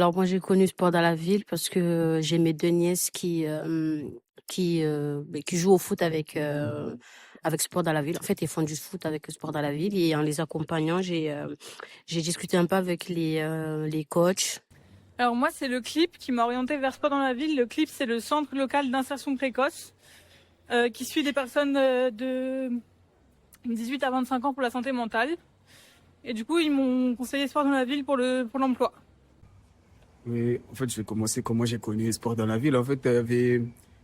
Alors moi j'ai connu sport dans la ville parce que j'ai mes deux nièces qui jouent au foot avec sport dans la ville. En fait, ils font du foot avec sport dans la ville et en les accompagnant, j'ai discuté un peu avec les coachs. Alors moi, c'est le CLIP qui m'a orienté vers Sport dans la ville. Le CLIP, c'est le Centre local d'insertion précoce qui suit des personnes de 18 à 25 ans pour la santé mentale. Et du coup, ils m'ont conseillé Sport dans la ville pour l'emploi. Oui, en fait, je vais commencer comment j'ai connu le sport dans la ville. En fait,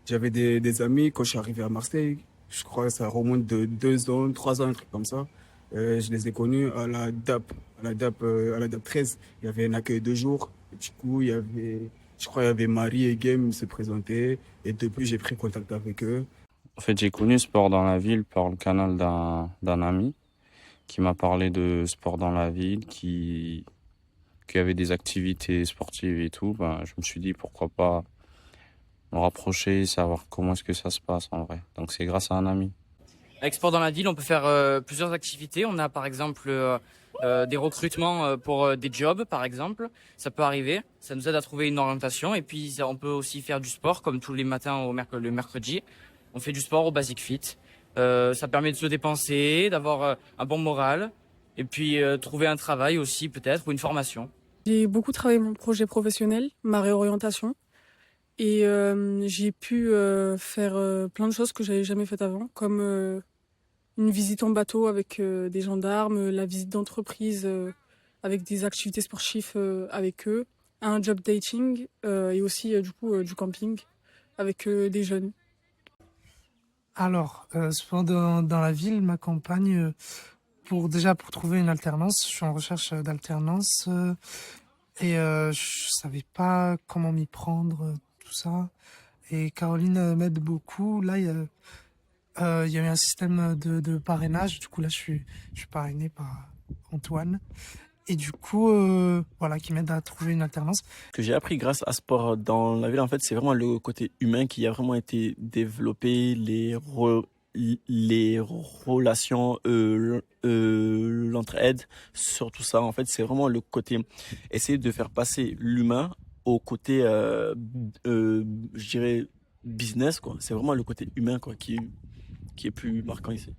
j'avais des amis quand je suis arrivé à Marseille. Je crois que ça remonte de 2 ans, 3 ans, un truc comme ça. Je les ai connus à la DAP, à la DAP 13. Il y avait un accueil de jour. Et du coup, je crois, il y avait Marie et Game se présentaient. Et depuis, j'ai pris contact avec eux. En fait, j'ai connu sport dans la ville par le canal d'un ami qui m'a parlé de sport dans la ville, qui avait des activités sportives et tout. Ben, je me suis dit pourquoi pas me rapprocher, savoir comment est-ce que ça se passe en vrai. Donc c'est grâce à un ami. Avec Sport dans la ville, on peut faire plusieurs activités. On a par exemple des recrutements pour des jobs, par exemple. Ça peut arriver. Ça nous aide à trouver une orientation. Et puis, on peut aussi faire du sport, comme tous les matins le mercredi. On fait du sport au Basic Fit. Ça permet de se dépenser, d'avoir un bon moral. Et puis, trouver un travail aussi, peut-être, ou une formation. J'ai beaucoup travaillé mon projet professionnel, ma réorientation. Et j'ai pu faire plein de choses que j'avais jamais faites avant, comme une visite en bateau avec des gendarmes, la visite d'entreprise avec des activités sportives avec eux, un job dating et aussi du coup du camping avec des jeunes. Alors, sport dans la ville m'accompagne pour trouver une alternance. Je suis en recherche d'alternance et je savais pas comment m'y prendre, tout ça. Et Caroline m'aide beaucoup. Là, il y a eu un système de parrainage. Du coup, là, je suis parrainé par Antoine. Et du coup, voilà, qui m'aide à trouver une alternance. Ce que j'ai appris grâce à Sport dans la ville, en fait, c'est vraiment le côté humain qui a vraiment été développé, les relations, l'entraide, surtout ça. En fait, c'est vraiment le côté essayer de faire passer l'humain au côté, je dirais, business, quoi. C'est vraiment le côté humain, quoi, qui est plus marquant ici.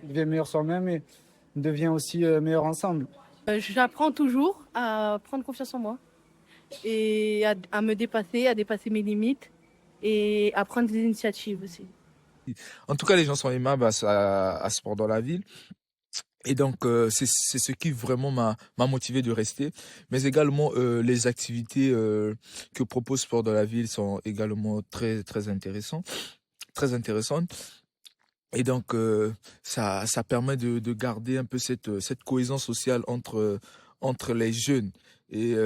Il devient meilleur soi-même et devient aussi meilleur ensemble. J'apprends toujours à prendre confiance en moi et à me dépasser, à dépasser mes limites et à prendre des initiatives aussi. En tout cas, les gens sont aimables à Sport dans la ville. Et donc, c'est ce qui vraiment m'a motivé de rester. Mais également, les activités que propose Sport dans la ville sont également très, très intéressantes. Et donc, ça permet de garder un peu cette cohésion sociale entre les jeunes. Et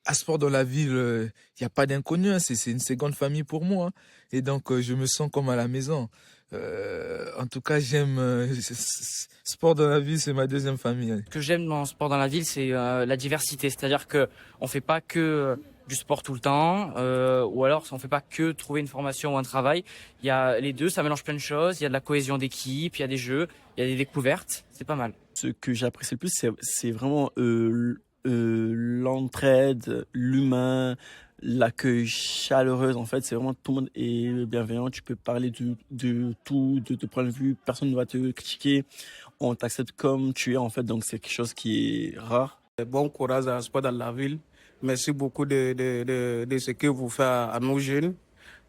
à Sport dans la ville, il n'y a pas d'inconnu, hein, c'est une seconde famille pour moi. Hein. Et donc, je me sens comme à la maison. En tout cas, j'aime Sport dans la ville, c'est ma deuxième famille. Hein. Ce que j'aime dans Sport dans la ville, c'est la diversité. C'est-à-dire que on fait pas que du sport tout le temps, ou alors on fait pas que trouver une formation ou un travail. Il y a les deux, ça mélange plein de choses. Il y a de la cohésion d'équipe, il y a des jeux, il y a des découvertes. C'est pas mal. Ce que j'apprécie le plus, c'est vraiment l'entraide, l'humain, l'accueil chaleureux. En fait, c'est vraiment tout le monde est bienveillant. Tu peux parler de tout, de ton point de vue. Personne ne va te critiquer. On t'accepte comme tu es, en fait. Donc, c'est quelque chose qui est rare. Bon courage à Sport dans la ville. Merci beaucoup de ce que vous faites à nos jeunes.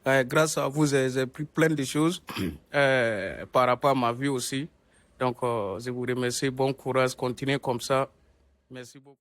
Grâce à vous, j'ai appris plein de choses par rapport à ma vie aussi. Donc, je vous remercie. Bon courage. Continuez comme ça. Merci beaucoup.